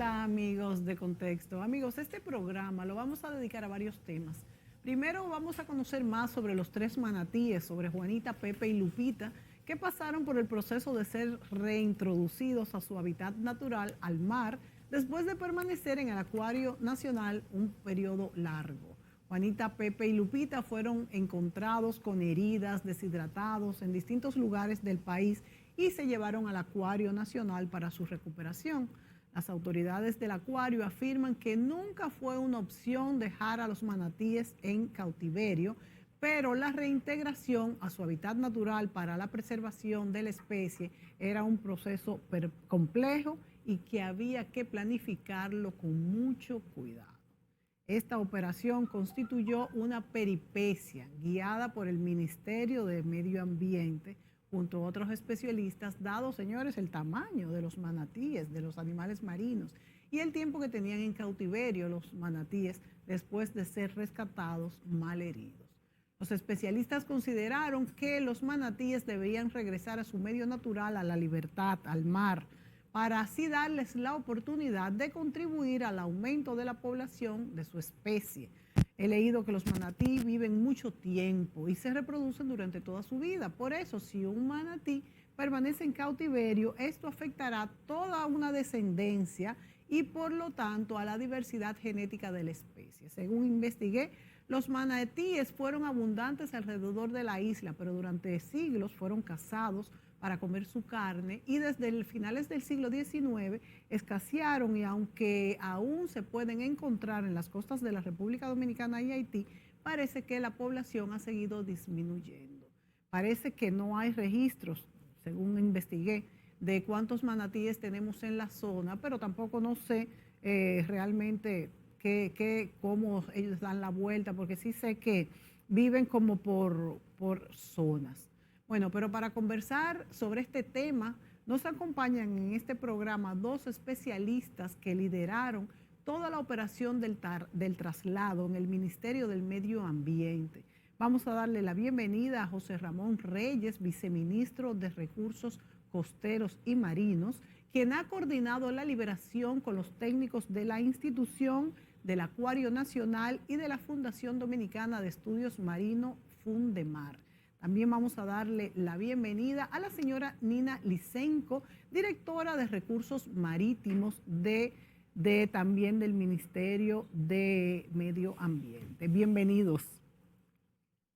Hola amigos de Contexto. Amigos, este programa lo vamos a dedicar a varios temas. Primero vamos a conocer más sobre los tres manatíes, sobre Juanita, Pepe y Lupita, que pasaron por el proceso de ser reintroducidos a su hábitat natural, al mar, después de permanecer en el Acuario Nacional un periodo largo. Juanita, Pepe y Lupita fueron encontrados con heridas, deshidratados en distintos lugares del país y se llevaron al Acuario Nacional para su recuperación. Las autoridades del acuario afirman que nunca fue una opción dejar a los manatíes en cautiverio, pero la reintegración a su hábitat natural para la preservación de la especie era un proceso complejo y que había que planificarlo con mucho cuidado. Esta operación constituyó una peripecia guiada por el Ministerio de Medio Ambiente junto a otros especialistas, dado, señores, el tamaño de los manatíes, de los animales marinos, y el tiempo que tenían en cautiverio los manatíes después de ser rescatados malheridos. Los especialistas consideraron que los manatíes deberían regresar a su medio natural, a la libertad, al mar, para así darles la oportunidad de contribuir al aumento de la población de su especie. He leído que los manatí viven mucho tiempo y se reproducen durante toda su vida. Por eso, si un manatí permanece en cautiverio, esto afectará toda una descendencia y por lo tanto a la diversidad genética de la especie. Según investigué, los manatíes fueron abundantes alrededor de la isla, pero durante siglos fueron cazados para comer su carne y desde finales del siglo XIX escasearon, y aunque aún se pueden encontrar en las costas de la República Dominicana y Haití, parece que la población ha seguido disminuyendo. Parece que no hay registros, según investigué, de cuántos manatíes tenemos en la zona, pero tampoco no sé realmente cómo ellos dan la vuelta, porque sí sé que viven como por zonas. Bueno, pero para conversar sobre este tema, nos acompañan en este programa dos especialistas que lideraron toda la operación del traslado en el Ministerio del Medio Ambiente. Vamos a darle la bienvenida a José Ramón Reyes, viceministro de Recursos Costeros y Marinos, quien ha coordinado la liberación con los técnicos de la institución, del Acuario Nacional y de la Fundación Dominicana de Estudios Marino, Fundemar. También vamos a darle la bienvenida a la señora Nina Lisenko, directora de Recursos Marítimos también del Ministerio de Medio Ambiente. Bienvenidos.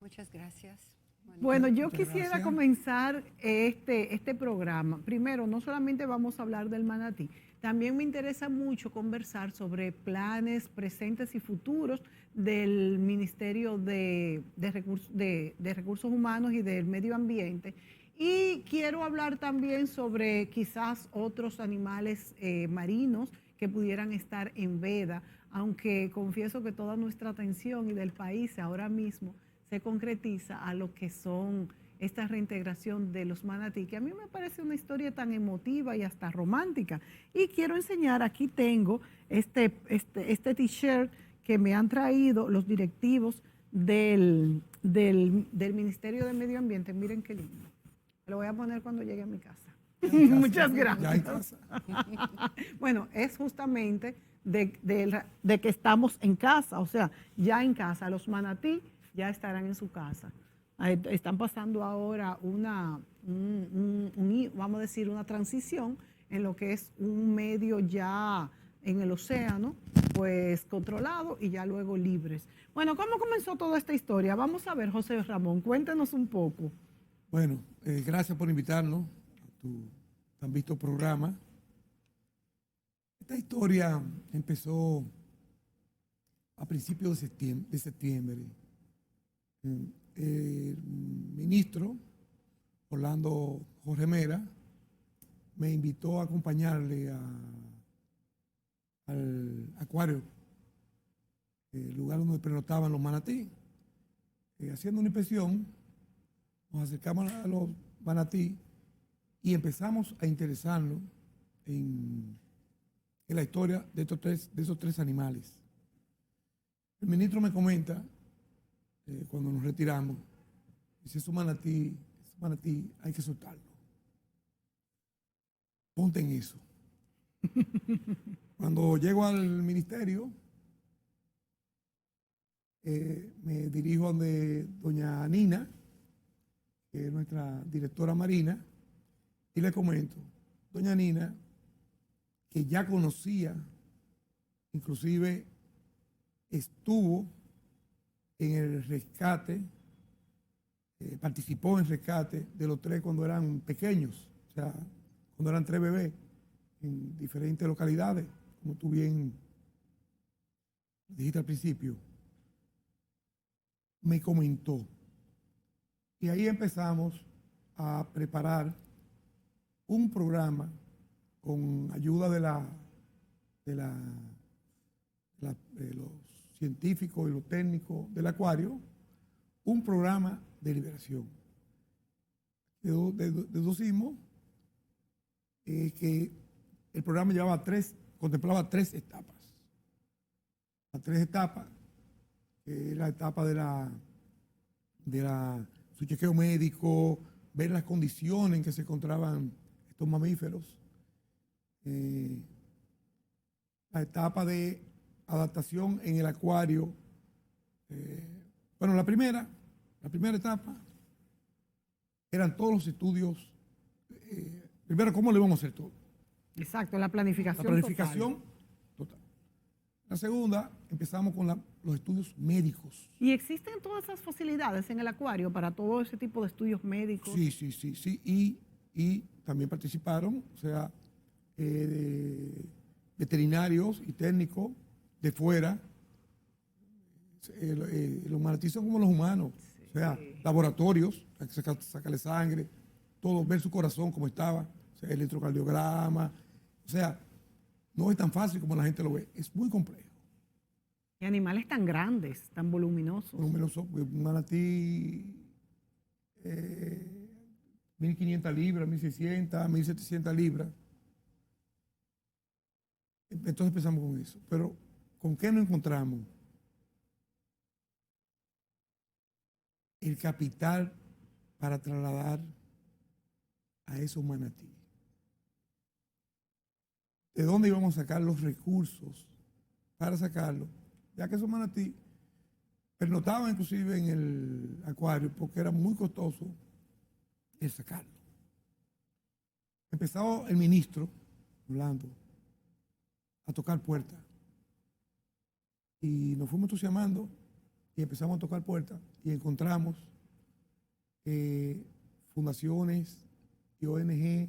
Muchas gracias. Bueno, yo quisiera comenzar este programa. Primero, no solamente vamos a hablar del manatí, también me interesa mucho conversar sobre planes presentes y futuros del Ministerio de Recursos Humanos y del Medio Ambiente. Y quiero hablar también sobre quizás otros animales marinos que pudieran estar en veda, aunque confieso que toda nuestra atención y del país ahora mismo se concretiza a lo que son esta reintegración de los manatí, que a mí me parece una historia tan emotiva y hasta romántica. Y quiero enseñar, aquí tengo este t-shirt que me han traído los directivos del Ministerio de Medio Ambiente. Miren qué lindo. Lo voy a poner cuando llegue a mi casa. Muchas gracias. Bueno, es justamente de que estamos en casa, o sea, ya en casa. Los manatí ya estarán en su casa. Están pasando ahora vamos a decir, una transición en lo que es un medio ya en el océano, pues controlado y ya luego libres. Bueno, ¿cómo comenzó toda esta historia? Vamos a ver, José Ramón, cuéntenos un poco. Bueno, gracias por invitarnos a tu tan visto programa. Esta historia empezó a principios de septiembre. El ministro Orlando Jorge Mera me invitó a acompañarle al acuario, el lugar donde pernotaban los manatí. Haciendo una inspección, nos acercamos a los manatí y empezamos a interesarnos en la historia de esos tres animales. El ministro me comenta, cuando nos retiramos, dice, esos manatí hay que soltarlo. Ponte en eso. Cuando llego al ministerio, me dirijo de doña Nina, que es nuestra directora marina, y le comento, doña Nina, que ya conocía, inclusive estuvo en el rescate, participó en el rescate de los 3 cuando eran pequeños, o sea, cuando eran 3 bebés, en diferentes localidades, como tú bien dijiste al principio. Me comentó. Y ahí empezamos a preparar un programa con ayuda de los científicos y los técnicos del acuario, un programa de liberación. Deducimos que el programa contemplaba 3 etapas. Las 3 etapas, que es la etapa de su chequeo médico, ver las condiciones en que se encontraban estos mamíferos, la etapa de adaptación en el acuario. Bueno, la primera etapa eran todos los estudios. Primero, ¿cómo le vamos a hacer todo? Exacto, la La planificación. planificación total. La segunda, empezamos con los estudios médicos. ¿Y existen todas esas facilidades en el acuario para todo ese tipo de estudios médicos? Sí. Y también participaron, o sea, veterinarios y técnicos de fuera. Los manatíes son como los humanos, o sea, laboratorios, sacarle sangre, todo, ver su corazón cómo estaba, o sea, el electrocardiograma, o sea, no es tan fácil como la gente lo ve, es muy complejo. Y animales tan grandes, tan voluminosos. Un manatí, 1.500 libras, 1.600, 1.700 libras. Entonces empezamos con eso. Pero, ¿con qué nos encontramos? El capital para trasladar a esos manatíes. ¿De dónde íbamos a sacar los recursos para sacarlo? Ya que esos manatíes pernotaban inclusive en el acuario porque era muy costoso el sacarlo. Empezó el ministro, Orlando, a tocar puertas. Y nos fuimos entusiasmando y empezamos a tocar puertas y encontramos fundaciones y ONG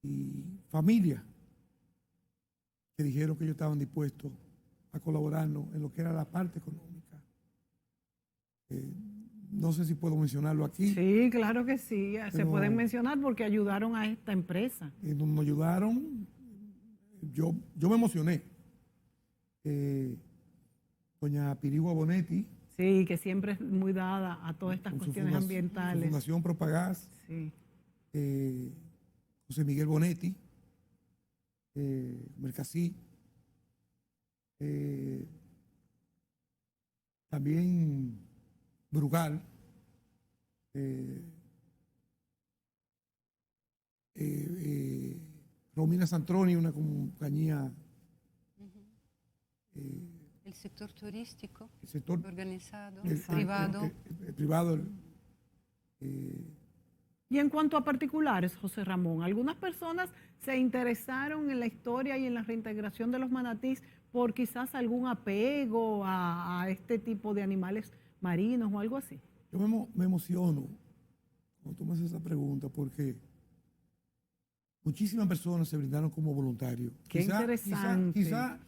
y familias que dijeron que ellos estaban dispuestos a colaborarnos en lo que era la parte económica. No sé si puedo mencionarlo aquí. Sí, claro que sí, se pueden mencionar porque ayudaron a esta empresa. Nos ayudaron, yo me emocioné. Doña Pirigua Bonetti. Sí, que siempre es muy dada a todas estas cuestiones ambientales. Su Fundación Propagás. Sí. José Miguel Bonetti, Mercasí. También Brugal. Romina Santroni, una compañía. El sector turístico, El sector organizado, privado. El privado. Y en cuanto a particulares, José Ramón, algunas personas se interesaron en la historia y en la reintegración de los manatís por quizás algún apego a este tipo de animales marinos o algo así. Yo me emociono cuando tú me haces esa pregunta porque muchísimas personas se brindaron como voluntarios. Qué interesante. Quizá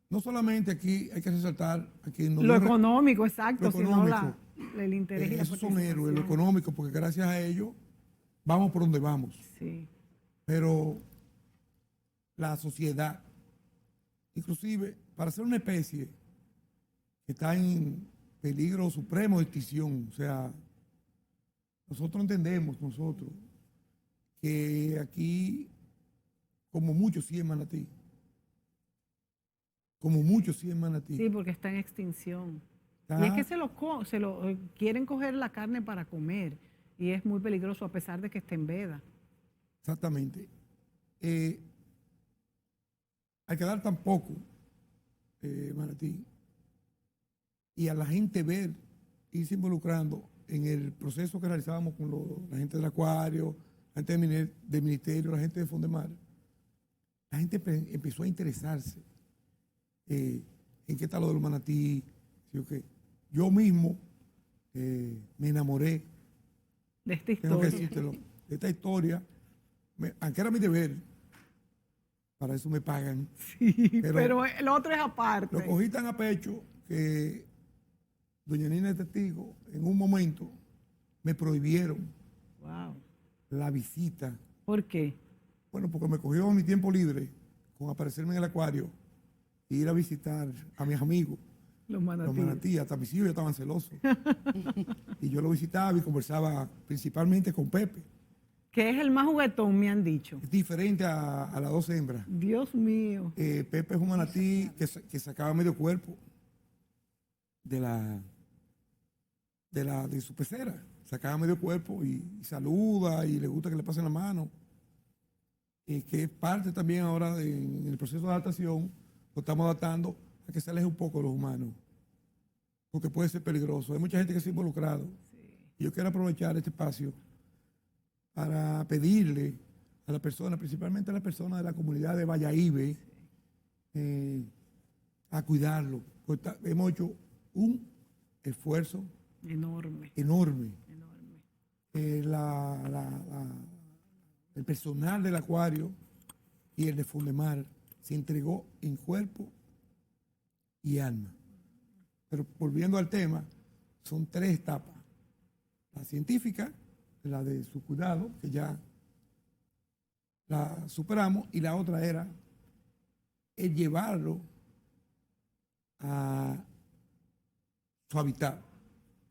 no solamente aquí hay que resaltar aquí lo económico, exacto, sino el interés. Esos son héroes, lo económico, porque gracias a ellos vamos por donde vamos. Sí. Pero la sociedad, inclusive para ser una especie que está en peligro supremo de extinción, o sea, nosotros entendemos, que aquí, como muchos 100 manatí, Sí, porque está en extinción. Y es que se lo quieren coger la carne para comer y es muy peligroso a pesar de que esté en veda. Exactamente. al quedar tan poco manatí y a la gente ver, irse involucrando en el proceso que realizábamos con la gente del acuario, la gente del ministerio, la gente de Fondemar, la gente empezó a interesarse en qué está lo del manatí. ¿Sí o qué? Yo mismo me enamoré, De esta tengo que historia. decírtelo, de esta historia, aunque era mi deber, para eso me pagan. Sí, Pero pero el otro es aparte. lo cogí tan a pecho que doña Nina es testigo, en un momento me prohibieron Wow. la visita. ¿Por qué? Bueno, porque me cogió mi tiempo libre con aparecerme en el acuario e ir a visitar a mis amigos, Los los manatíes. manatíes. Hasta mis hijos ya estaban celosos. Y yo lo visitaba y conversaba principalmente con Pepe. Que es el más juguetón, me han dicho. Es diferente a las dos hembras. Dios mío. Pepe es un manatí que sacaba medio cuerpo de su pecera. Sacaba medio cuerpo y saluda y le gusta que le pasen la mano. Que es parte también ahora en el proceso de adaptación, lo estamos adaptando a que se aleje un poco de los humanos, porque puede ser peligroso. Hay mucha gente que se ha involucrado. Y yo quiero aprovechar este espacio para pedirle a la persona, principalmente a las personas de la comunidad de Valladolid, a cuidarlo. Porque hemos hecho un esfuerzo Enorme, enorme. enorme. El personal del acuario y el de Fundemar se entregó en cuerpo y alma. Pero volviendo al tema, son 3 etapas. La científica, la de su cuidado, que ya la superamos, y la otra era el llevarlo a su hábitat.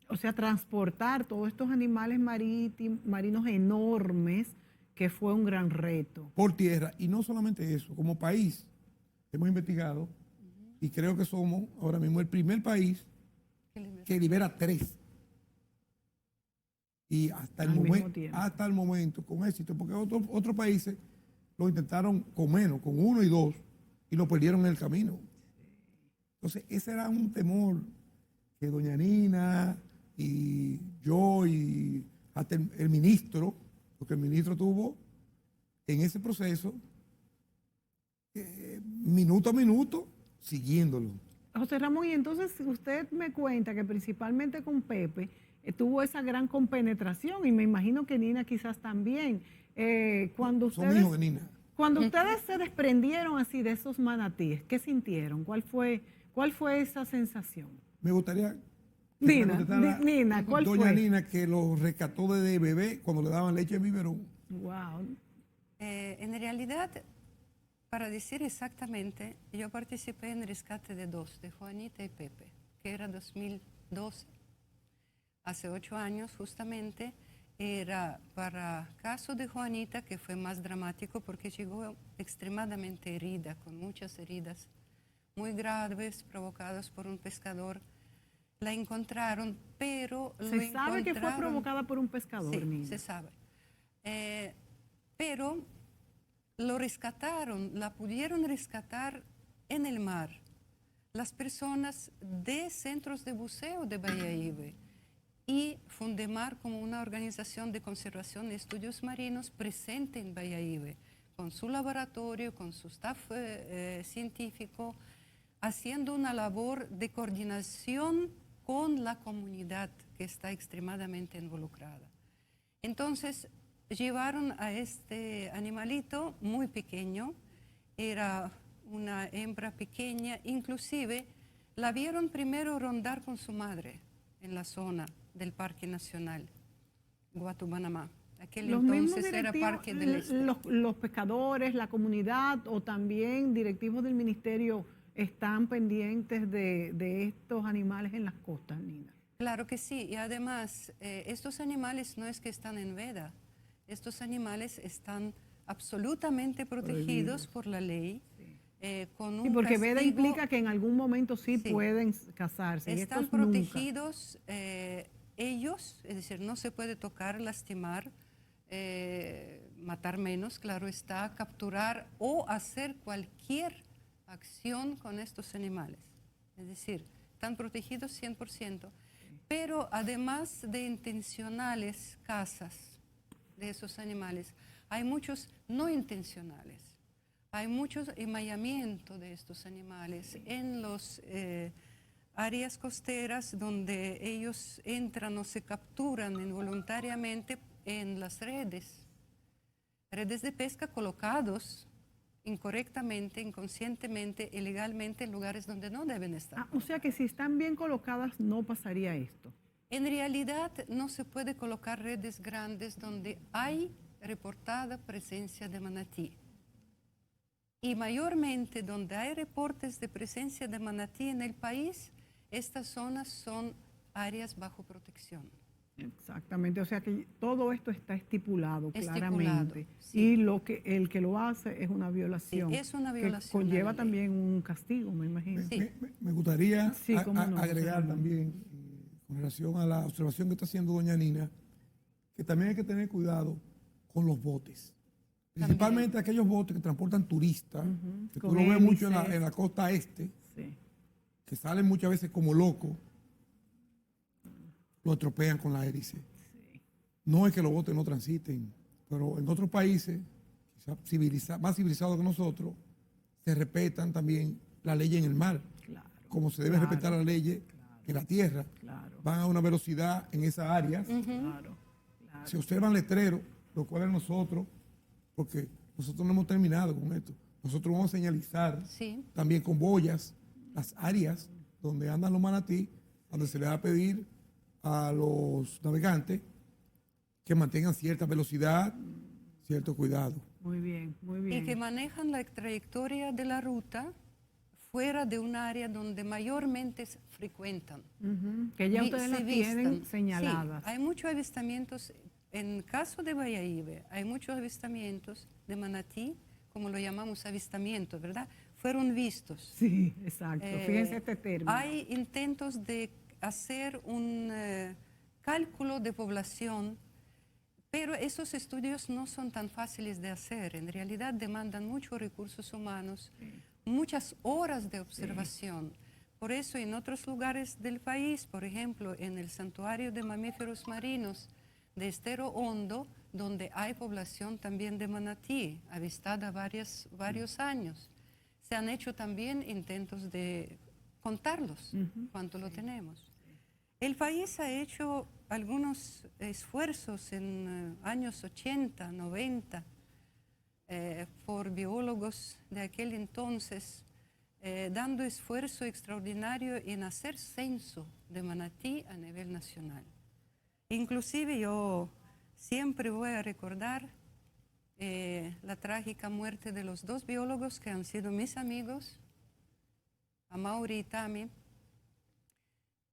O sea, transportar todos estos animales marinos enormes, que fue un gran reto. Por tierra. Y no solamente eso, como país hemos investigado y creo que somos ahora mismo el primer país que libera 3. Y hasta Al mismo tiempo. el momento, con éxito, porque otros países lo intentaron con menos, con 1 y 2, y lo perdieron en el camino. Entonces, ese era un temor que doña Nina y yo y hasta el ministro, porque el ministro tuvo en ese proceso, minuto a minuto, siguiéndolo. José Ramón, y entonces usted me cuenta que principalmente con Pepe tuvo esa gran compenetración, y me imagino que Nina quizás también. Cuando Son hijos de Nina. Cuando ustedes se desprendieron así de esos manatíes, ¿qué sintieron? ¿Cuál fue esa sensación? Me gustaría que Nina, me contestara Nina, ¿cuál doña fue? Nina, que lo rescató de bebé cuando le daban leche de biberón. Wow. En realidad, para decir exactamente, yo participé en el rescate de 2, de Juanita y Pepe, que era 2012. Hace 8 años justamente, era para caso de Juanita, que fue más dramático porque llegó extremadamente herida, con muchas heridas muy graves provocadas por un pescador. La encontraron, pero Se sabe que fue provocada por un pescador, sí, Nina. se sabe. Pero lo rescataron, la pudieron rescatar en el mar las personas de centros de buceo de Valladolid y Fundemar, como una organización de conservación de estudios marinos presente en Valladolid, con su laboratorio, con su staff científico, haciendo una labor de coordinación con la comunidad que está extremadamente involucrada. Entonces, llevaron a este animalito muy pequeño, era una hembra pequeña, inclusive la vieron primero rondar con su madre en la zona del Parque Nacional Guatubanamá. Aquel Los mismos entonces era directivos, Parque del Este. los pescadores, la comunidad o también directivos del ministerio están pendientes de estos animales en las costas, Nina. Claro que sí, y además estos animales no es que están en veda, estos animales están absolutamente protegidos por la ley. Con un Sí, porque veda castigo, implica que en algún momento sí pueden casarse. Y están estos nunca. protegidos ellos, es decir, no se puede tocar, lastimar, matar menos, claro está, capturar o hacer cualquier acción con estos animales. Es decir, están protegidos 100%, pero además de intencionales cazas de esos animales, hay muchos no intencionales. Hay mucho enmayamiento de estos animales en las áreas costeras donde ellos entran o se capturan involuntariamente en las redes de pesca colocados incorrectamente, inconscientemente, ilegalmente en lugares donde no deben estar. O sea que si están bien colocadas no pasaría esto. En realidad no se puede colocar redes grandes donde hay reportada presencia de manatí. Y mayormente donde hay reportes de presencia de manatí en el país, estas zonas son áreas bajo protección. Exactamente, o sea que todo esto está estipulado claramente. Sí. Y el que lo hace es una violación. Sí, es una violación. Que conlleva también un castigo, me imagino. Sí. Me gustaría Sí, cómo no, agregar sí. también, con relación a la observación que está haciendo doña Nina, que también hay que tener cuidado con los botes. Principalmente aquellos botes que transportan turistas, que tú Con lo ves mucho hélices. en la costa este, Sí. que salen muchas veces como locos, lo estropean con la hélice. No es que los botes no transiten, pero en otros países, quizás más civilizados que nosotros, se respetan también la ley en el mar, Claro, como se debe respetar la ley en la tierra. claro, Van a una velocidad en esas áreas. claro, claro. Se observan letreros, lo cual es nosotros, porque nosotros no hemos terminado con esto. Nosotros vamos a señalizar Sí. también con boyas las áreas donde andan los manatí, donde se les va a pedir a los navegantes que mantengan cierta velocidad, cierto cuidado. Muy bien, muy bien. Y que manejan la trayectoria de la ruta fuera de un área donde mayormente se frecuentan. Que ya Vi- ustedes se las tienen vistan. señaladas. Sí, hay muchos avistamientos. En caso de Bayahíbe, hay muchos avistamientos de manatí, como lo llamamos avistamientos, ¿verdad? Fueron vistos. Sí, exacto. Fíjense Eh, este término. Hay intentos de hacer un cálculo de población, pero esos estudios no son tan fáciles de hacer. En realidad demandan muchos recursos humanos, muchas horas de observación. Por eso en otros lugares del país, por ejemplo, en el Santuario de Mamíferos Marinos de Estero Hondo, donde hay población también de manatí, avistada varios años, se han hecho también intentos de contarlos, cuánto lo tenemos. El país ha hecho algunos esfuerzos en años 80, 90, por biólogos de aquel entonces, dando esfuerzo extraordinario en hacer censo de manatí a nivel nacional. Inclusive yo siempre voy a recordar la trágica muerte de los dos biólogos que han sido mis amigos, Amaury y Tami,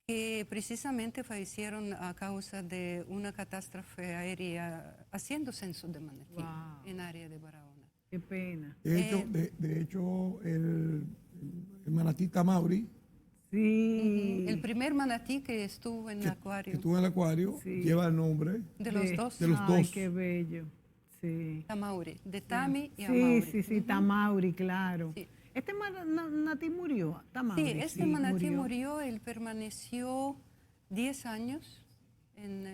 que precisamente fallecieron a causa de una catástrofe aérea haciendo censo de manatí en área de Barahona. Qué pena. De hecho el manatí Tamauri, Sí. El primer manatí que estuvo en el que acuario, estuvo en el acuario, Sí. lleva el nombre de los dos, de los Ay, dos. qué bello. Sí. Tamauri, de Tami y Sí, Amaury. sí, Tamauri, claro. Sí. Este manatí murió, Tamauri. Sí, este manatí murió, él permaneció 10 años en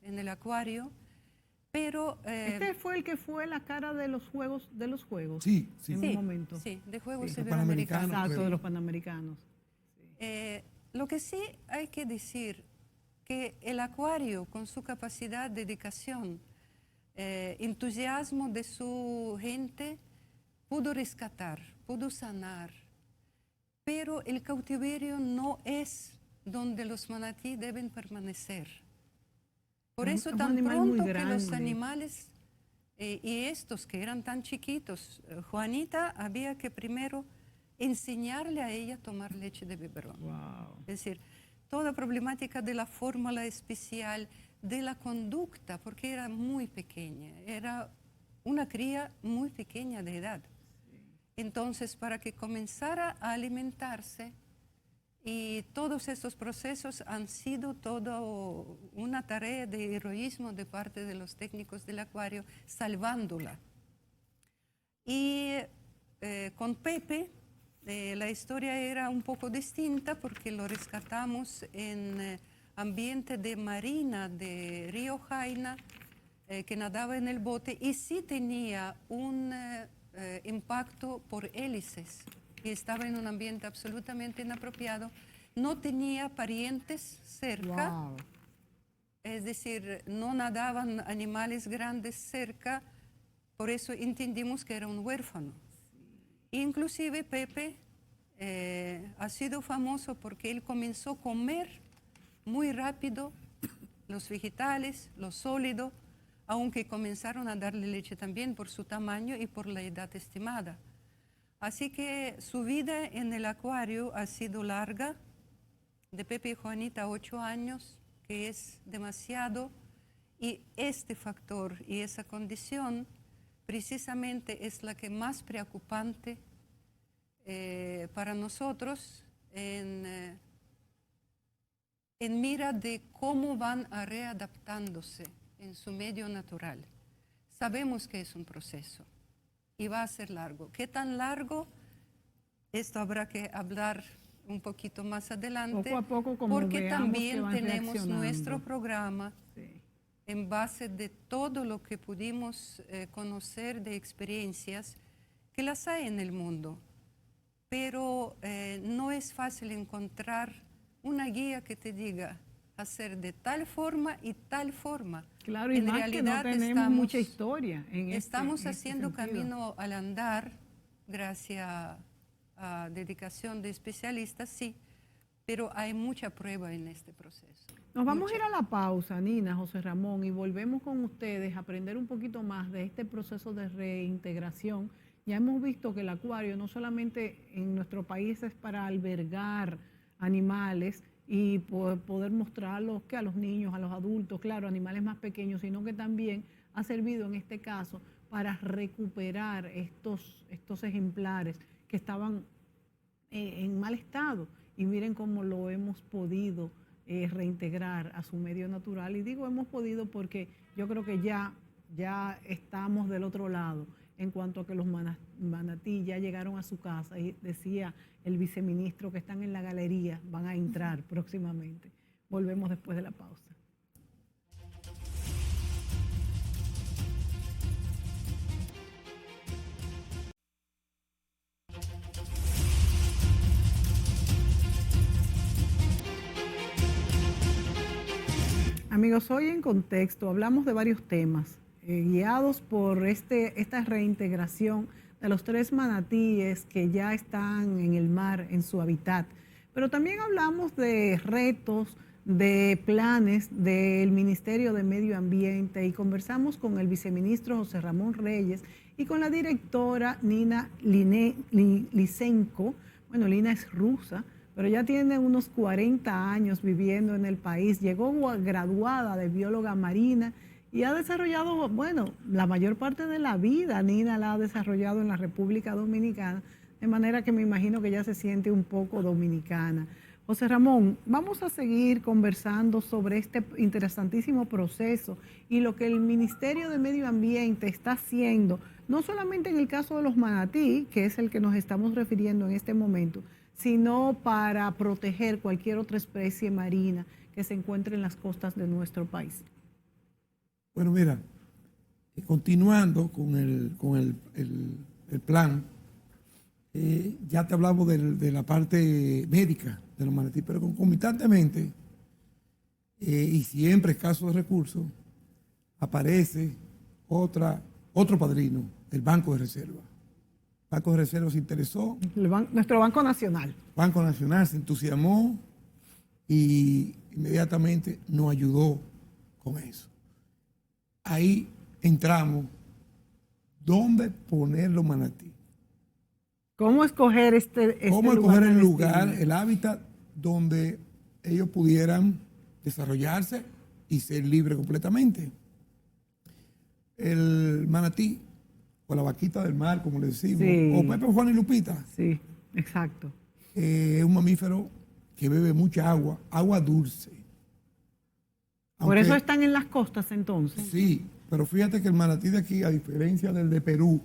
el acuario, pero... Este fue el que fue la cara de los juegos, Sí, sí. en sí, un momento. sí, de Juegos Sí. Iberoamericanos. Panamericanos. Exacto, de los panamericanos. Lo que sí hay que decir que el acuario, con su capacidad, dedicación, entusiasmo de su gente, pudo rescatar, pudo sanar, pero el cautiverio no es donde los manatí deben permanecer. Por eso Es un tan animal muy pronto que los grande. animales y estos que eran tan chiquitos, Juanita había que primero enseñarle a ella a tomar leche de biberón. Wow. Es decir, toda problemática de la fórmula especial, de la conducta, porque era muy pequeña, era una cría muy pequeña de edad. Entonces, para que comenzara a alimentarse, y todos estos procesos han sido toda una tarea de heroísmo de parte de los técnicos del acuario, salvándola. Y con Pepe la historia era un poco distinta porque lo rescatamos en ambiente de marina de Río Jaina, que nadaba en el bote y sí tenía un impacto por hélices y estaba en un ambiente absolutamente inapropiado. No tenía parientes cerca, Wow. es decir, no nadaban animales grandes cerca, por eso entendimos que era un huérfano. Inclusive Pepe ha sido famoso porque él comenzó a comer muy rápido los vegetales, lo sólido, aunque comenzaron a darle leche también por su tamaño y por la edad estimada. Así que su vida en el acuario ha sido larga, de Pepe y Juanita 8 años, que es demasiado, y este factor y esa condición precisamente es la que más preocupante para nosotros en mira de cómo van a readaptándose en su medio natural. Sabemos que es un proceso y va a ser largo. ¿Qué tan largo? Esto habrá que hablar un poquito más adelante, Poco a poco, como porque veamos que también van tenemos reaccionando. nuestro programa Sí. en base de todo lo que pudimos conocer de experiencias, que las hay en el mundo, pero no es fácil encontrar una guía que te diga hacer de tal forma y tal forma. Claro, y En más realidad que no tenemos mucha historia en estamos este haciendo sentido. camino al andar, gracias a dedicación de especialistas, sí, pero hay mucha prueba en este proceso. Nos vamos a ir a la pausa, Nina, José Ramón, y volvemos con ustedes a aprender un poquito más de este proceso de reintegración. Ya hemos visto que el acuario no solamente en nuestro país es para albergar animales y poder mostrarlos que a los niños, a los adultos, claro, animales más pequeños, sino que también ha servido en este caso para recuperar estos ejemplares que estaban en mal estado. Y miren cómo lo hemos podido reintegrar a su medio natural. Y digo hemos podido porque yo creo que ya estamos del otro lado en cuanto a que los manatí ya llegaron a su casa. Y decía el viceministro que están en la galería, van a entrar próximamente. Volvemos después de la pausa. Amigos, hoy en Contexto hablamos de varios temas, guiados por esta reintegración de los 3 manatíes que ya están en el mar, en su hábitat. Pero también hablamos de retos, de planes del Ministerio de Medio Ambiente y conversamos con el viceministro José Ramón Reyes y con la directora Nina Lisenko. Bueno, Lina es rusa, pero ya tiene unos 40 años viviendo en el país. Llegó graduada de bióloga marina y ha desarrollado, bueno, la mayor parte de la vida Nina la ha desarrollado en la República Dominicana, de manera que me imagino que ya se siente un poco dominicana. José Ramón, vamos a seguir conversando sobre este interesantísimo proceso y lo que el Ministerio de Medio Ambiente está haciendo, no solamente en el caso de los manatí, que es el que nos estamos refiriendo en este momento, sino para proteger cualquier otra especie marina que se encuentre en las costas de nuestro país. Bueno, mira, continuando con el plan, ya te hablamos de la parte médica de los manatí, pero concomitantemente, y siempre escaso de recursos, aparece otro padrino, el Banco de Reserva. El Banco de Reserva se interesó. Nuestro Banco Nacional. Banco Nacional se entusiasmó y inmediatamente nos ayudó con eso. Ahí entramos. ¿Dónde poner los manatí? ¿Cómo escoger ¿Cómo escoger el lugar, el hábitat donde ellos pudieran desarrollarse y ser libres completamente? El manatí, o la vaquita del mar, como le decimos, sí, o Pepe, Juan y Lupita. Sí, exacto. Es un mamífero que bebe mucha agua, agua dulce. Por eso están en las costas entonces. Sí, pero fíjate que el manatí de aquí, a diferencia del de Perú,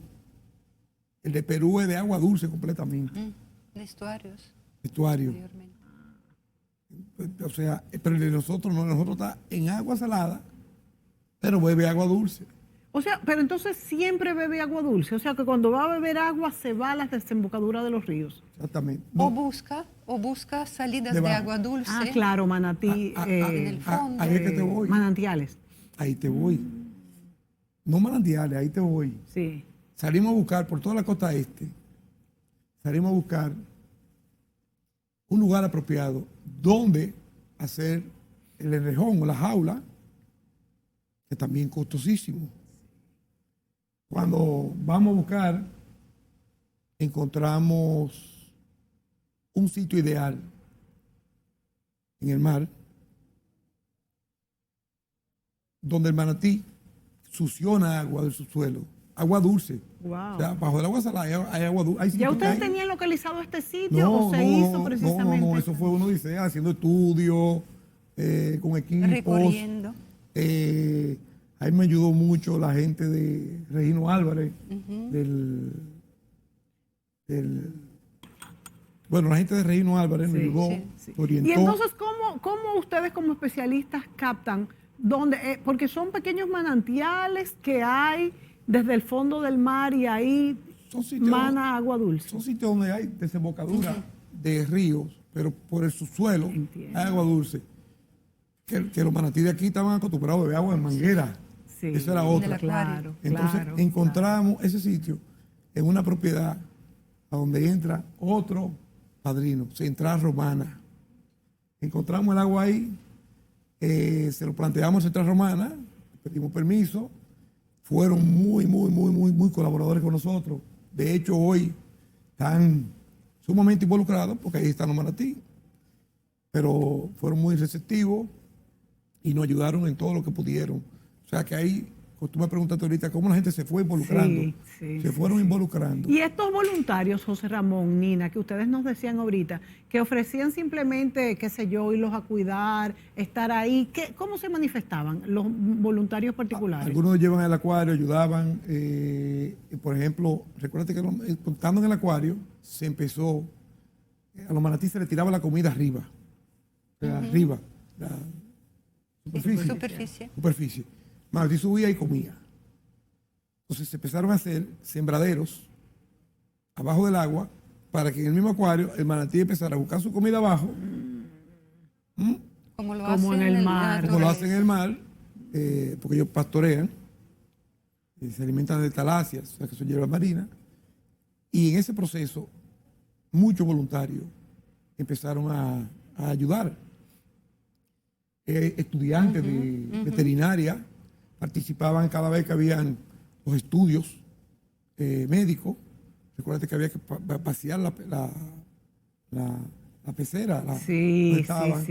el de Perú es de agua dulce completamente. De estuarios, estuario. mayormente. O sea, pero el de nosotros no, el de nosotros está en agua salada, pero bebe agua dulce. O sea, pero entonces siempre bebe agua dulce. O sea, que cuando va a beber agua se va a las desembocaduras de los ríos. Exactamente. O No, busca salidas de Debajo. agua dulce. Ah, claro, manatí, en el fondo. ahí es que te voy. manantiales. Ahí te voy. No manantiales, ahí te voy. Sí. Salimos a buscar por toda la costa este, salimos a buscar un lugar apropiado donde hacer el enrejón o la jaula, que también es costosísimo. Cuando vamos a buscar, encontramos un sitio ideal en el mar, donde el manatí succiona agua del subsuelo, agua dulce. Wow. O sea, bajo el agua salada hay agua dulce. ¿Ya ustedes tenían localizado este sitio o se hizo precisamente? No, eso fue uno dice, haciendo estudios con equipos. Recorriendo. Ahí me ayudó mucho la gente de Regino Álvarez, bueno, la gente de Regino Álvarez me Sí, ayudó, sí. me orientó. Y entonces, ¿cómo ustedes como especialistas captan dónde? Porque son pequeños manantiales que hay desde el fondo del mar y ahí Son sitios- mana agua dulce. Son sitios donde hay desembocadura de ríos, pero por el subsuelo Entiendo. hay agua dulce. Que los manatí de aquí estaban acostumbrados a beber agua en manguera. Sí. Esa era En otra. el acuario. Claro, Entonces claro, encontramos ese sitio en una propiedad a donde entra otro padrino, Central Romana. Encontramos el agua ahí, se lo planteamos a Central Romana, pedimos permiso, fueron muy colaboradores con nosotros. De hecho, hoy están sumamente involucrados porque ahí están los manatí, pero fueron muy receptivos y nos ayudaron en todo lo que pudieron. O sea que ahí, tú me preguntaste ahorita cómo la gente se fue involucrando. Se fueron involucrando. Y estos voluntarios, José Ramón, Nina, que ustedes nos decían ahorita, que ofrecían simplemente, qué sé yo, irlos a cuidar, estar ahí, ¿cómo se manifestaban los voluntarios particulares? Algunos llevan al acuario, ayudaban. Por ejemplo, recuérdate que estando en el acuario, se empezó, a los manatí se les tiraba la comida arriba. O sea, arriba, la superficie. Manatí subía y comía. Entonces se empezaron a hacer sembraderos abajo del agua para que en el mismo acuario el manatí empezara a buscar su comida abajo. Como lo Como hacen en el mar. Como lo hacen en el mar, porque ellos pastorean, se alimentan de taláceas, o sea que son hierbas marinas, y en ese proceso muchos voluntarios empezaron a ayudar. Estudiantes de veterinaria participaban cada vez que habían los estudios médicos. Recuerda que había que vaciar la pecera, donde estaban,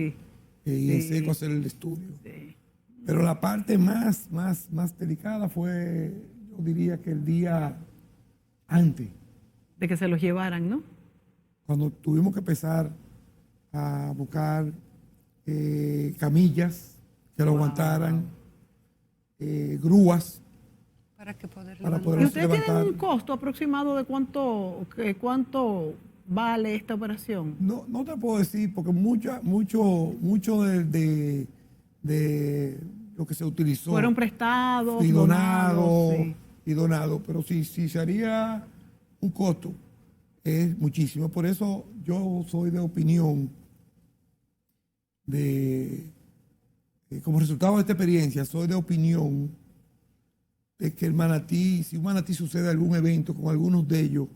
y en seco hacer el estudio. Sí. Pero la parte más delicada fue, yo diría que el día antes, De que se los llevaran, ¿no? cuando tuvimos que empezar a buscar camillas que lo aguantaran, grúas para que poder para levantar. poder ¿Y ustedes tienen levantar. un costo aproximado de cuánto vale esta operación? No te puedo decir porque mucho de lo que se utilizó ¿Fueron prestados, y donados? donado, pero si se haría un costo es muchísimo. Por eso yo soy de opinión como resultado de esta experiencia, soy de opinión de que el manatí, si un manatí sucede algún evento con algunos de ellos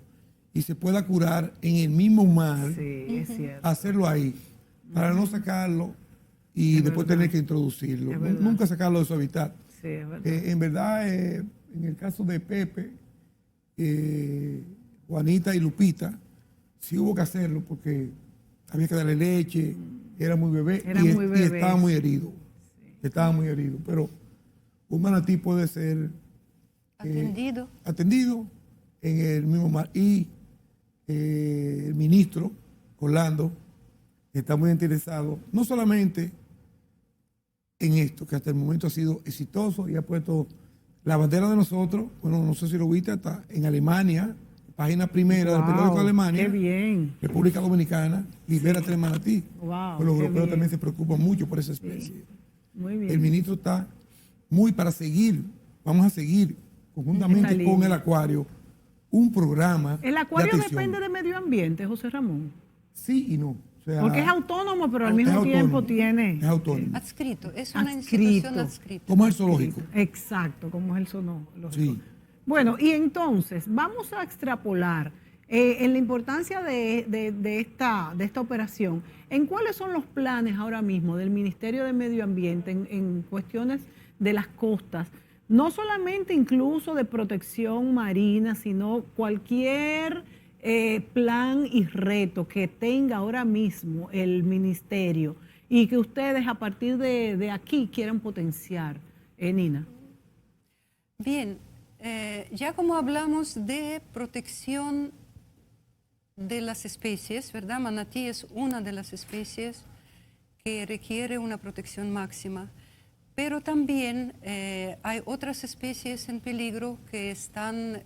y se pueda curar en el mismo mar, Sí, es cierto. hacerlo ahí, para no sacarlo y después tener que introducirlo. Es verdad. Nunca sacarlo de su hábitat. Sí, es verdad. En verdad, en el caso de Pepe, Juanita y Lupita, sí hubo que hacerlo porque había que darle leche, era muy bebé, Eran muy y bebés. estaba muy herido. Estaba muy herido. Pero un manatí puede ser atendido en el mismo mar. Y el ministro Orlando está muy interesado, no solamente en esto, que hasta el momento ha sido exitoso y ha puesto la bandera de nosotros, bueno, no sé si lo viste, está en Alemania, página primera del periódico de Alemania. ¡Qué bien! República Dominicana, libérate del manatí. Wow, Pues los qué europeos bien. también se preocupan mucho por esa especie. Muy bien. El ministro está muy para seguir, vamos a seguir conjuntamente Esta con línea. el acuario, un programa ¿El acuario de atención. depende de medio ambiente, José Ramón? Sí y no. O sea, Porque es autónomo, pero al es mismo autónomo, tiempo tiene... Es autónomo. Adscrito, es una Adscrito. institución adscrita. Como el zoológico. Exacto, como es el zoológico. Sí. Bueno, y entonces vamos a extrapolar en la importancia de esta operación. ¿En cuáles son los planes ahora mismo del Ministerio de Medio Ambiente en cuestiones de las costas? No solamente incluso de protección marina, sino cualquier plan y reto que tenga ahora mismo el ministerio y que ustedes a partir de aquí quieran potenciar, Nina. Bien, ya como hablamos de protección de las especies, ¿verdad? Manatí es una de las especies que requiere una protección máxima, pero también hay otras especies en peligro que están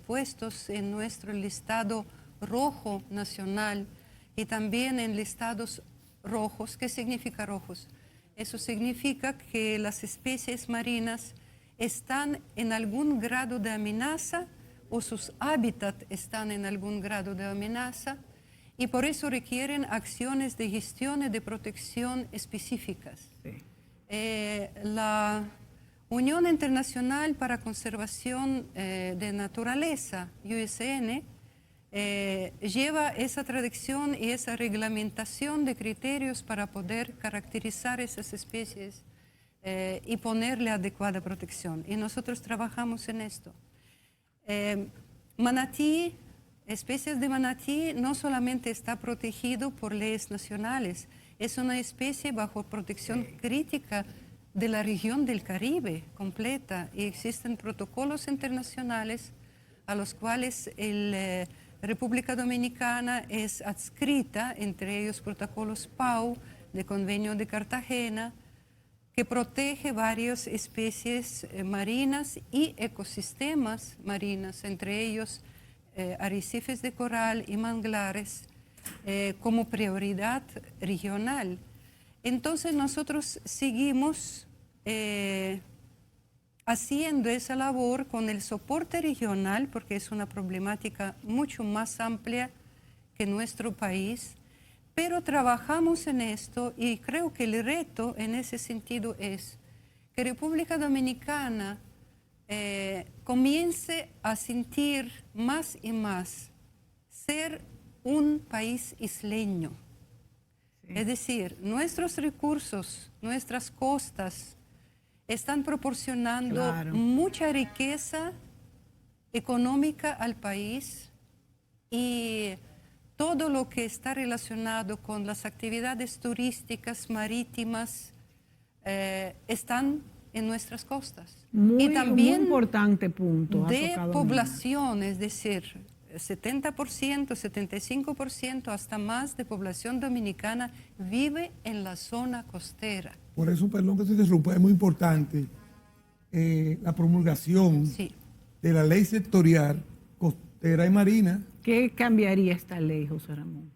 puestos en nuestro listado rojo nacional y también en listados rojos. ¿Qué significa rojos? Eso significa que las especies marinas están en algún grado de amenaza o sus hábitats están en algún grado de amenaza y por eso requieren acciones de gestión y de protección específicas. Sí. La Unión Internacional para Conservación de Naturaleza, USN, lleva esa tradición y esa reglamentación de criterios para poder caracterizar esas especies y ponerle adecuada protección. Y nosotros trabajamos en esto. Manatí, especies de manatí, no solamente está protegido por leyes nacionales, es una especie bajo protección crítica de la región del Caribe completa y existen protocolos internacionales a los cuales la República Dominicana es adscrita, entre ellos protocolos PAU, de Convenio de Cartagena, que protege varias especies marinas y ecosistemas marinos, entre ellos arrecifes de coral y manglares, como prioridad regional. Entonces nosotros seguimos haciendo esa labor con el soporte regional, porque es una problemática mucho más amplia que nuestro país, pero trabajamos en esto y creo que el reto en ese sentido es que República Dominicana comience a sentir más y más ser un país isleño. Sí. Es decir, nuestros recursos, nuestras costas están proporcionando mucha riqueza económica al país y todo lo que está relacionado con las actividades turísticas marítimas están en nuestras costas. Y también muy importante punto. De población, es decir, 70%, 75%, hasta más de población dominicana vive en la zona costera. Por eso, perdón que se interrumpa, es muy importante la promulgación de la ley sectorial costera y marina. ¿Qué cambiaría esta ley, José Ramón?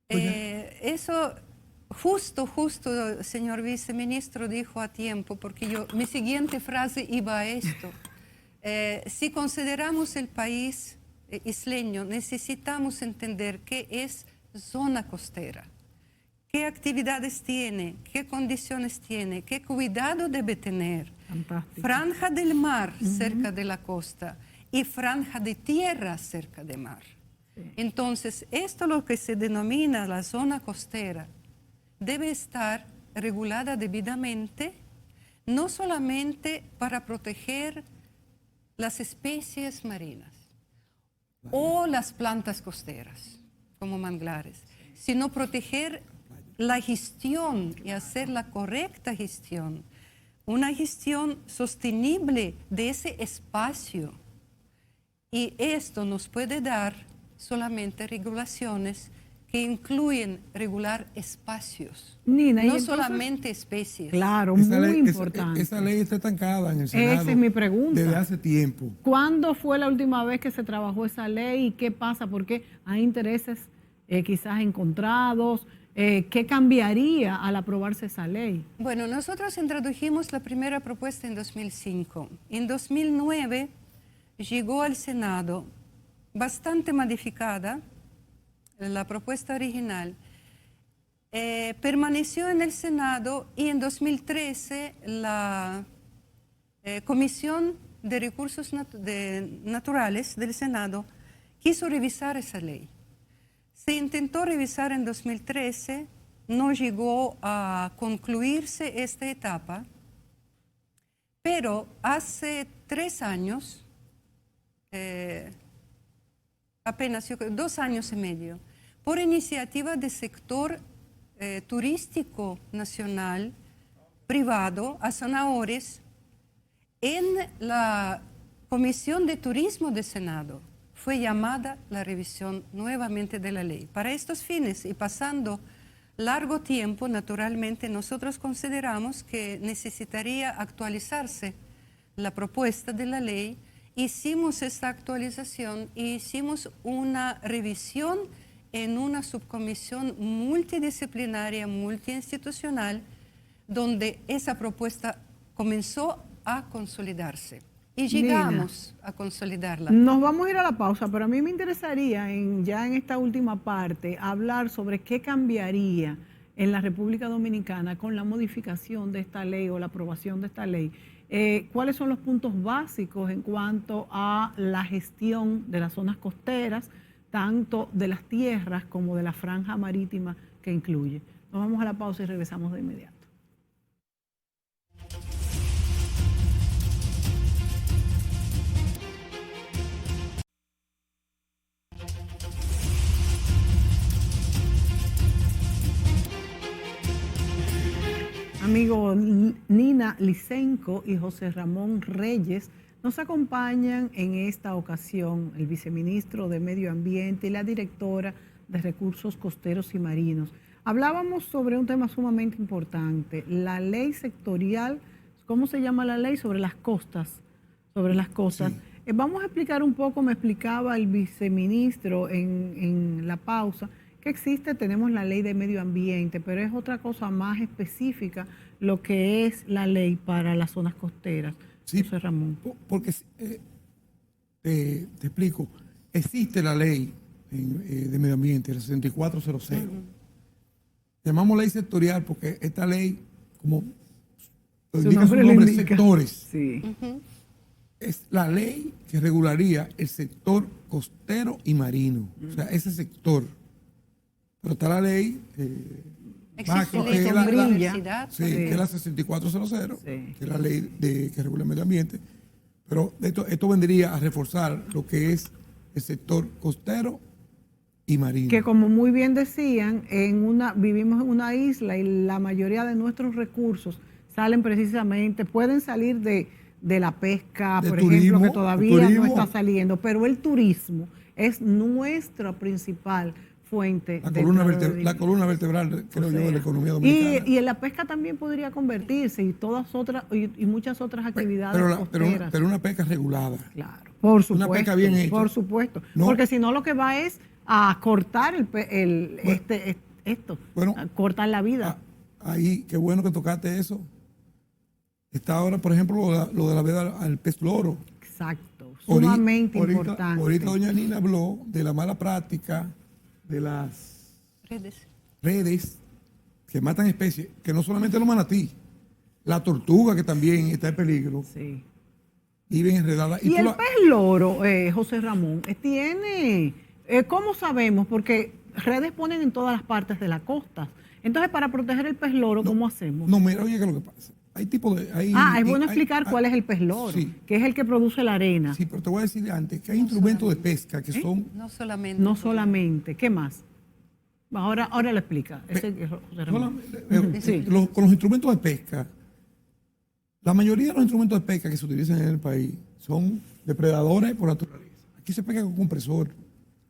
Eso, justo, señor viceministro, dijo a tiempo, porque mi siguiente frase iba a esto. Si consideramos el país isleño, necesitamos entender qué es zona costera, qué actividades tiene, qué condiciones tiene, qué cuidado debe tener. Fantástico. Franja del mar cerca de la costa y franja de tierra cerca del mar. Sí. Entonces, esto lo que se denomina la zona costera debe estar regulada debidamente, no solamente para proteger las especies marinas o las plantas costeras, como manglares, sino proteger la gestión y hacer la correcta gestión, una gestión sostenible de ese espacio. Y esto nos puede dar solamente regulaciones que incluyen regular espacios, Nina, y no entonces, solamente especies. claro, Esa muy ley, importante. esa ley está estancada en el Senado. Esa es mi pregunta. Desde hace tiempo. ¿Cuándo fue la última vez que se trabajó esa ley y qué pasa? Porque hay intereses quizás encontrados. ¿Qué cambiaría al aprobarse esa ley? Bueno, nosotros introdujimos la primera propuesta en 2005. En 2009 llegó al Senado bastante modificada la propuesta original. Permaneció en el Senado y en 2013 la Comisión de Recursos Naturales del Senado quiso revisar esa ley. Se intentó revisar en 2013, no llegó a concluirse esta etapa, pero hace 3 años, apenas 2 años y medio, por iniciativa del sector turístico nacional, privado, a Zanahores, en la Comisión de Turismo del Senado fue llamada la revisión nuevamente de la ley. Para estos fines y pasando largo tiempo, naturalmente, nosotros consideramos que necesitaría actualizarse la propuesta de la ley. Hicimos esta actualización e hicimos una revisión en una subcomisión multidisciplinaria, multiinstitucional, donde esa propuesta comenzó a consolidarse. Y llegamos a consolidarla. Nos vamos a ir a la pausa, pero a mí me interesaría ya en esta última parte hablar sobre qué cambiaría en la República Dominicana con la modificación de esta ley o la aprobación de esta ley. ¿Cuáles son los puntos básicos en cuanto a la gestión de las zonas costeras, tanto de las tierras como de la franja marítima que incluye? Nos vamos a la pausa y regresamos de inmediato. Amigo Nina Lisenko y José Ramón Reyes nos acompañan en esta ocasión, el viceministro de Medio Ambiente y la directora de Recursos Costeros y Marinos. Hablábamos sobre un tema sumamente importante, la ley sectorial, ¿cómo se llama la ley? Sobre las costas, Sí. Vamos a explicar un poco, me explicaba el viceministro en la pausa, que existe, tenemos la ley de medio ambiente, pero es otra cosa más específica lo que es la ley para las zonas costeras. Sí, José Ramón. Porque te explico, existe la ley de medio ambiente, la 6400. Llamamos ley sectorial porque esta ley, como lo indica su nombre, sectores. Sí. Es la ley que regularía el sector costero y marino. O sea, ese sector. Pero está la ley Existe que ley es de la biodiversidad. sí, que es la 6400, Sí. que es la ley que regula el medio ambiente. Pero esto vendría a reforzar lo que es el sector costero y marino. Que como muy bien decían, vivimos en una isla y la mayoría de nuestros recursos salen precisamente, pueden salir de la pesca, De por turismo, ejemplo, que todavía turismo. no está saliendo, pero el turismo es nuestra principal fuente La de columna vertebral, creo yo, de la economía y dominicana. en la pesca también podría convertirse y muchas otras actividades costeras. Pero una pesca regulada. Claro, por supuesto. Una pesca bien hecha. Por supuesto. No. Porque si no lo que va es a cortar a cortar la vida. Ahí, qué bueno que tocaste eso. Está ahora, por ejemplo, lo de la veda al pez loro. Exacto, sumamente Ahorita importante. Ahorita doña Nina habló de la mala práctica de las redes que matan especies, que no solamente los manatí, la tortuga que también está en peligro, Sí. viven enredadas. Y el pez loro, José Ramón, tiene, ¿cómo sabemos? Porque redes ponen en todas las partes de la costa. Entonces, para proteger el pez loro, ¿cómo hacemos? No, mira, oye, ¿qué es lo que pasa? Hay tipos de... Es bueno explicar cuál es el pez loro, sí. que es el que produce la arena. Sí, pero te voy a decir antes que hay instrumentos de pesca que son... No solamente. No solamente. ¿Qué más? Ahora lo explica. José Ramón. Sí. Con los instrumentos de pesca, la mayoría de los instrumentos de pesca que se utilizan en el país son depredadores por naturaleza. Aquí se pesca con compresor.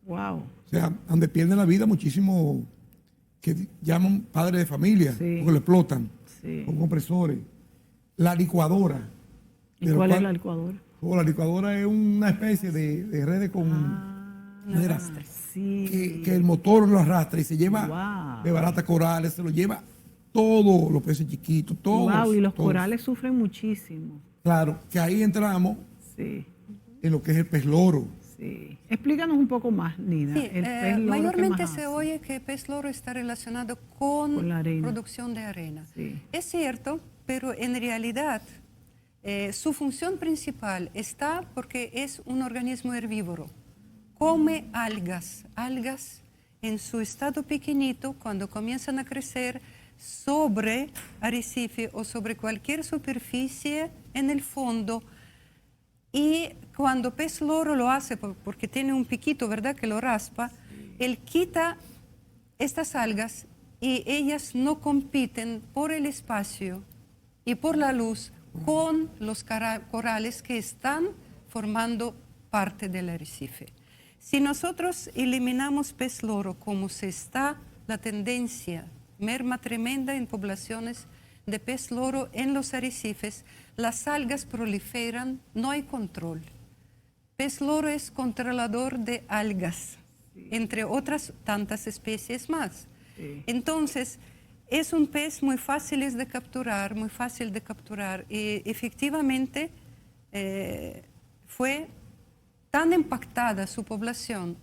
Wow. O sea, donde pierden la vida muchísimo que llaman padres de familia, Sí. porque lo explotan Sí. con compresores. La licuadora. ¿Y de lo cuál es cual- la licuadora? la licuadora es una especie de redes con madera Sí. que el motor lo arrastra y se lleva Wow. de barata corales, se lo lleva todos los peces chiquitos, todos. Wow, y los todos. corales sufren muchísimo. Claro, que ahí entramos Sí, en lo que es el pez loro. sí. Explícanos un poco más, Nina. Sí, El pez loro, ¿qué mayormente más se hace? oye que el pez loro está relacionado con Con la arena. producción de arena. Sí. Es cierto, pero en realidad su función principal está porque es un organismo herbívoro. Come algas, algas en su estado pequeñito, cuando comienzan a crecer sobre arrecife o sobre cualquier superficie en el fondo. Y cuando pez loro lo hace, porque tiene un piquito, ¿verdad?, que lo raspa, él quita estas algas y ellas no compiten por el espacio y por la luz con los corales que están formando parte del arrecife. Si nosotros eliminamos pez loro, como se está la tendencia, merma tremenda en poblaciones de pez loro en los arrecifes, las algas proliferan, no hay control. Pez loro es controlador de algas, entre otras tantas especies más. Sí. Entonces, es un pez muy fácil de capturar, muy fácil de capturar. Y efectivamente fue tan impactada su población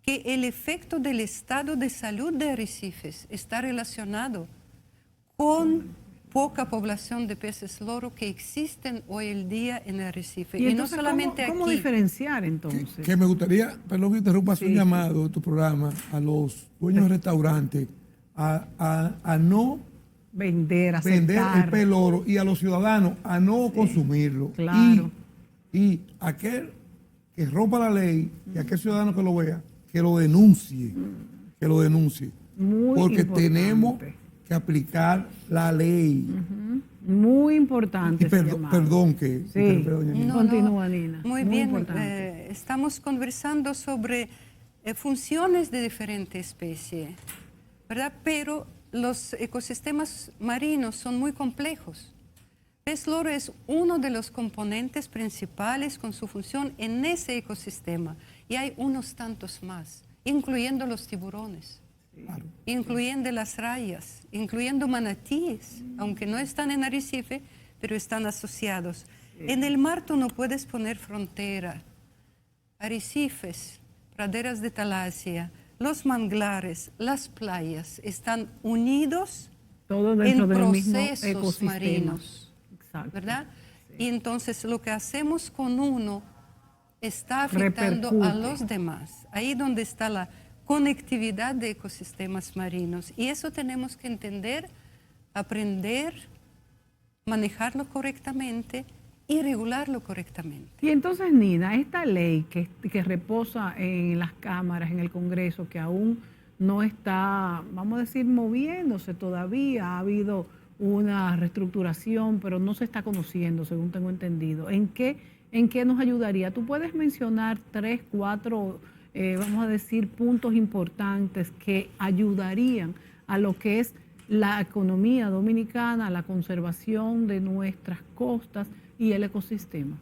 que el efecto del estado de salud de arrecifes está relacionado con poca población de peces loro que existen hoy en día en el arrecife. Y no entonces, solamente ¿cómo aquí. diferenciar entonces? Que me gustaría, perdón que interrumpa, hacer un Sí, llamado de tu programa a los dueños de restaurantes a no Vender, vender el aceptar. pez loro y a los ciudadanos a no consumirlo. Claro. Y aquel que rompa la ley y aquel ciudadano que lo vea, que lo denuncie, que lo denuncie. Muy Porque importante. tenemos que aplicar la ley. Muy Y importante. ese llamado. perdón que Sí. interrumpí, doña Nina. Continúa, Nina. Muy bien, importante. estamos conversando sobre funciones de diferentes especies, ¿verdad? Pero los ecosistemas marinos son muy complejos. Pez loro es uno de los componentes principales con su función en ese ecosistema. Y hay unos tantos más, incluyendo los tiburones, Claro. incluyendo las rayas, incluyendo manatíes, aunque no están en arrecife, pero están asociados. En el mar tú no puedes poner frontera. Arrecifes, praderas de talasia, los manglares, las playas están unidos Todo dentro en del mismo procesos ecosistema. marinos, Exacto. ¿verdad? Y entonces lo que hacemos con uno está afectando a Repercute. los demás. Ahí donde está la conectividad de ecosistemas marinos. Y eso tenemos que entender, aprender, manejarlo correctamente y regularlo correctamente. Y entonces, Nina, esta ley que reposa en las cámaras, en el Congreso, que aún no está, vamos a decir, moviéndose todavía, ha habido una reestructuración, pero no se está conociendo, según tengo entendido. ¿En qué nos ayudaría? Tú puedes mencionar 3, 4, vamos a decir, puntos importantes que ayudarían a lo que es la economía dominicana, la conservación de nuestras costas y el ecosistema.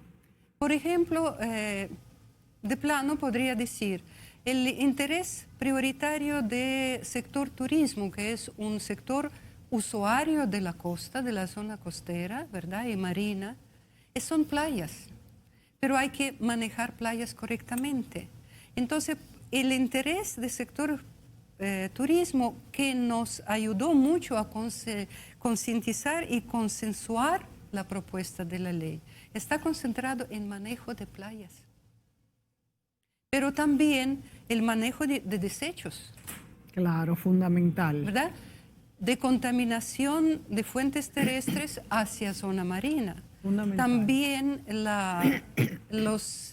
Por ejemplo, de plano podría decir, el interés prioritario del sector turismo, que es un sector usuario de la costa, de la zona costera, ¿verdad? Y marina, son playas, pero hay que manejar playas correctamente. Entonces, el interés del sector turismo que nos ayudó mucho a concientizar y consensuar la propuesta de la ley está concentrado en manejo de playas, pero también el manejo de desechos, Claro, fundamental. ¿verdad? De contaminación de fuentes terrestres hacia zona marina. Fundamental. También los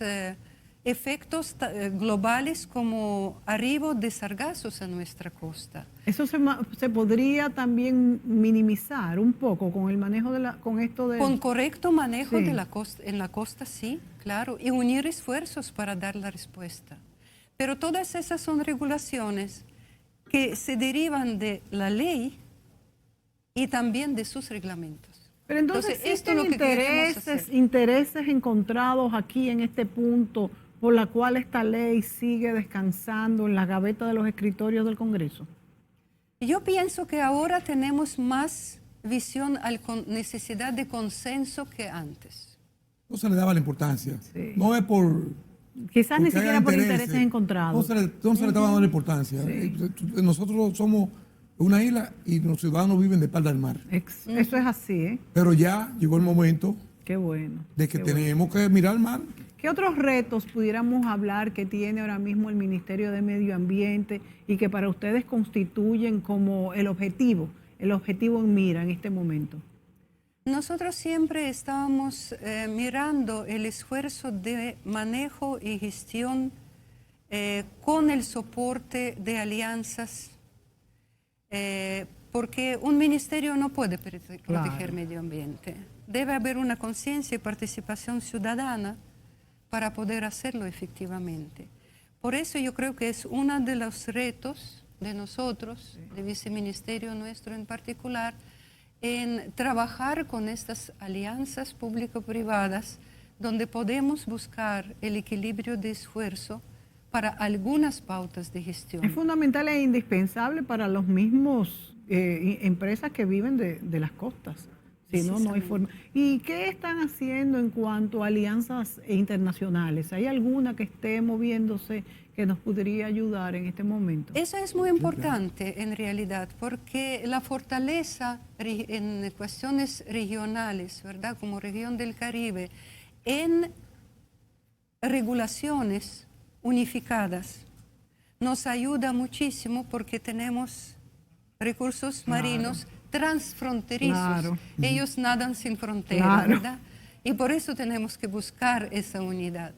efectos globales como arribo de sargazos a nuestra costa. Eso se podría también minimizar un poco con el manejo con esto de... Con correcto manejo Sí. de en la costa, sí, claro, y unir esfuerzos para dar la respuesta. Pero todas esas son regulaciones que se derivan de la ley y también de sus reglamentos. Pero entonces, esto es lo que queremos hacer. intereses encontrados aquí en este punto por la cual esta ley sigue descansando en la gaveta de los escritorios del Congreso. Yo pienso que ahora tenemos más visión a la necesidad de consenso que antes. No se le daba la importancia. Sí. No es por... Quizás ni porque siquiera haya por intereses encontrados. No se le estaba dando la importancia. Sí. Nosotros somos una isla y los ciudadanos viven de espalda al mar. Eso es así, ¿eh? Pero ya llegó el momento Qué bueno. de que qué tenemos que mirar al mar. ¿Qué otros retos pudiéramos hablar que tiene ahora mismo el Ministerio de Medio Ambiente y que para ustedes constituyen como el objetivo en mira en este momento? Nosotros siempre estábamos mirando el esfuerzo de manejo y gestión con el soporte de alianzas, porque un ministerio no puede proteger medio ambiente. Debe haber una conciencia y participación ciudadana para poder hacerlo efectivamente. Por eso yo creo que es uno de los retos de nosotros, del viceministerio nuestro en particular, en trabajar con estas alianzas público-privadas donde podemos buscar el equilibrio de esfuerzo para algunas pautas de gestión. Es fundamental e indispensable para los mismos empresas que viven de las costas. Si no, no hay forma. ¿Y qué están haciendo en cuanto a alianzas internacionales? ¿Hay alguna que esté moviéndose que nos podría ayudar en este momento? Eso es muy importante en realidad, porque la fortaleza en cuestiones regionales, ¿verdad? Como región del Caribe, en regulaciones unificadas, nos ayuda muchísimo porque tenemos recursos marinos transfronterizos. Claro. Ellos nadan sin frontera, Claro. ¿verdad? Y por eso tenemos que buscar esa unidad.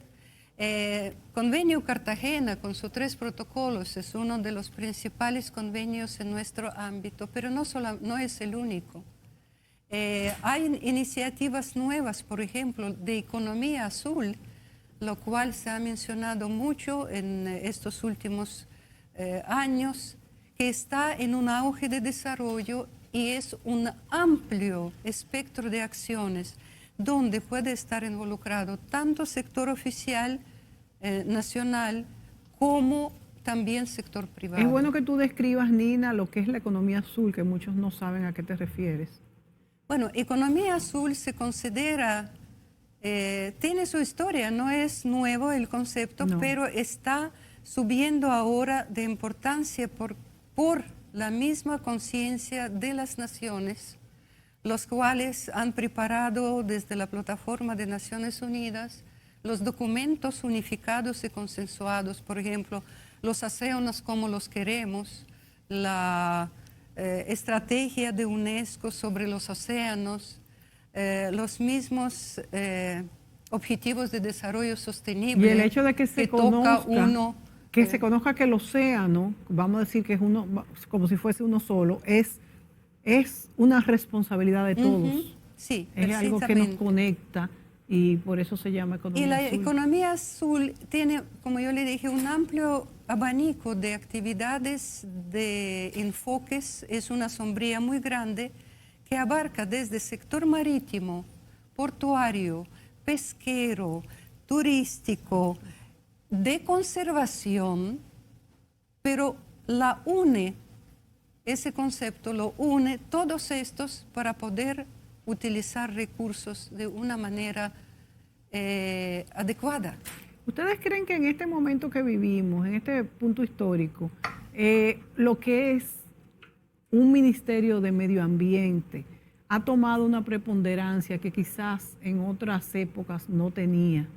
Convenio Cartagena, con sus 3 protocolos, es uno de los principales convenios en nuestro ámbito, pero no es el único. Hay iniciativas nuevas, por ejemplo, de economía azul, lo cual se ha mencionado mucho en estos últimos años, que está en un auge de desarrollo y es un amplio espectro de acciones donde puede estar involucrado tanto sector oficial, nacional, como también sector privado. Es bueno que tú describas, Nina, lo que es la economía azul, que muchos no saben a qué te refieres. Bueno, economía azul se considera, tiene su historia, no es nuevo el concepto, No. pero está subiendo ahora de importancia por la misma conciencia de las naciones, los cuales han preparado desde la plataforma de Naciones Unidas los documentos unificados y consensuados, por ejemplo, los océanos como los queremos, la estrategia de UNESCO sobre los océanos, los mismos objetivos de desarrollo sostenible. Y el hecho de que se conozca se conozca que el océano, vamos a decir que es uno, como si fuese uno solo, es una responsabilidad de todos. Sí, es algo que nos conecta y por eso se llama economía azul. Y la azul. economía azul tiene, como yo le dije, un amplio abanico de actividades, de enfoques, es una sombría muy grande que abarca desde sector marítimo, portuario, pesquero, turístico, de conservación, pero ese concepto lo une todos estos para poder utilizar recursos de una manera adecuada. ¿Ustedes creen que en este momento que vivimos, en este punto histórico, lo que es un Ministerio de Medio Ambiente ha tomado una preponderancia que quizás en otras épocas no tenía?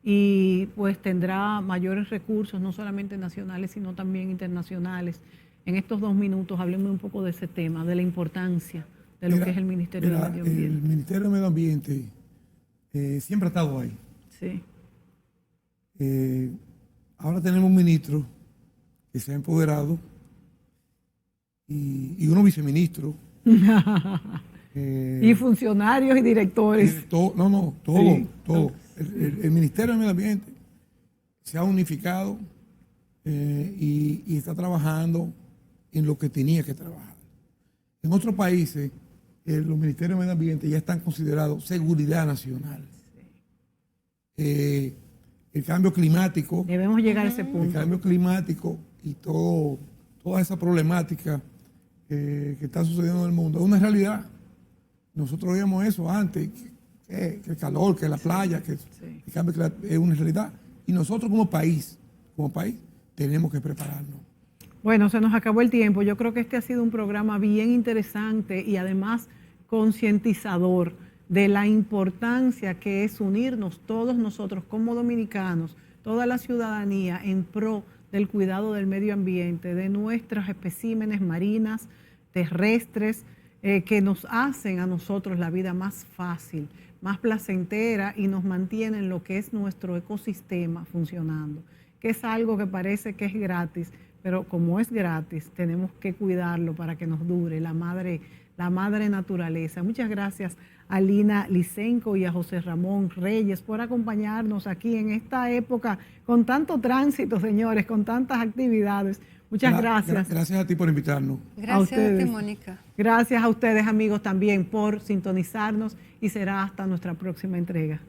Y pues tendrá mayores recursos, no solamente nacionales, sino también internacionales. En estos 2 minutos hablemos un poco de ese tema, de la importancia de lo que es el Ministerio de Medio Ambiente. El Ministerio de Medio Ambiente siempre ha estado ahí. Sí. Ahora tenemos un ministro que se ha empoderado y unos viceministros. Y funcionarios y directores. Todo. Sí. El Ministerio de Medio Ambiente se ha unificado y está trabajando en lo que tenía que trabajar. En otros países, los ministerios de medio ambiente ya están considerados seguridad nacional. El cambio climático. Debemos llegar a ese punto. El cambio climático y toda esa problemática que está sucediendo en el mundo es una realidad. Nosotros veíamos eso antes, que el calor, que la playa, que el cambio climático es una realidad. Y nosotros como país, tenemos que prepararnos. Bueno, se nos acabó el tiempo. Yo creo que este ha sido un programa bien interesante y además concientizador de la importancia que es unirnos todos nosotros como dominicanos, toda la ciudadanía en pro del cuidado del medio ambiente, de nuestros especímenes marinas, terrestres, que nos hacen a nosotros la vida más fácil, más placentera y nos mantienen lo que es nuestro ecosistema funcionando, que es algo que parece que es gratis, pero como es gratis, tenemos que cuidarlo para que nos dure la madre naturaleza. Muchas gracias a Lina Lisenko y a José Ramón Reyes por acompañarnos aquí en esta época con tanto tránsito, señores, con tantas actividades. Muchas gracias. Gracias a ti por invitarnos. Gracias a ti, Mónica. Gracias a ustedes, amigos, también por sintonizarnos y será hasta nuestra próxima entrega.